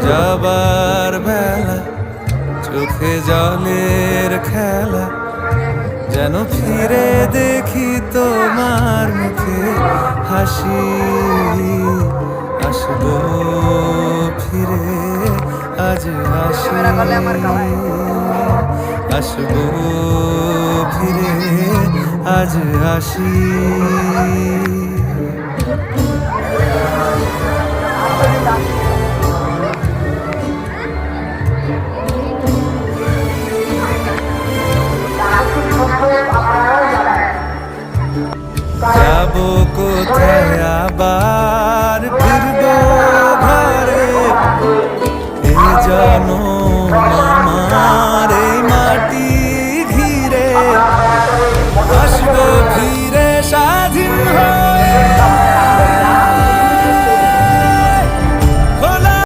যাবার বেলা চোখে জলের খেলা, যেন ফিরে দেখি তোমার মুখে হাসি। আসবো ফিরে আজ হাসি, আসবো ফিরে আজ হাসি। যাবো কোথায় আবার ফিরবো ঘরে, এ জনম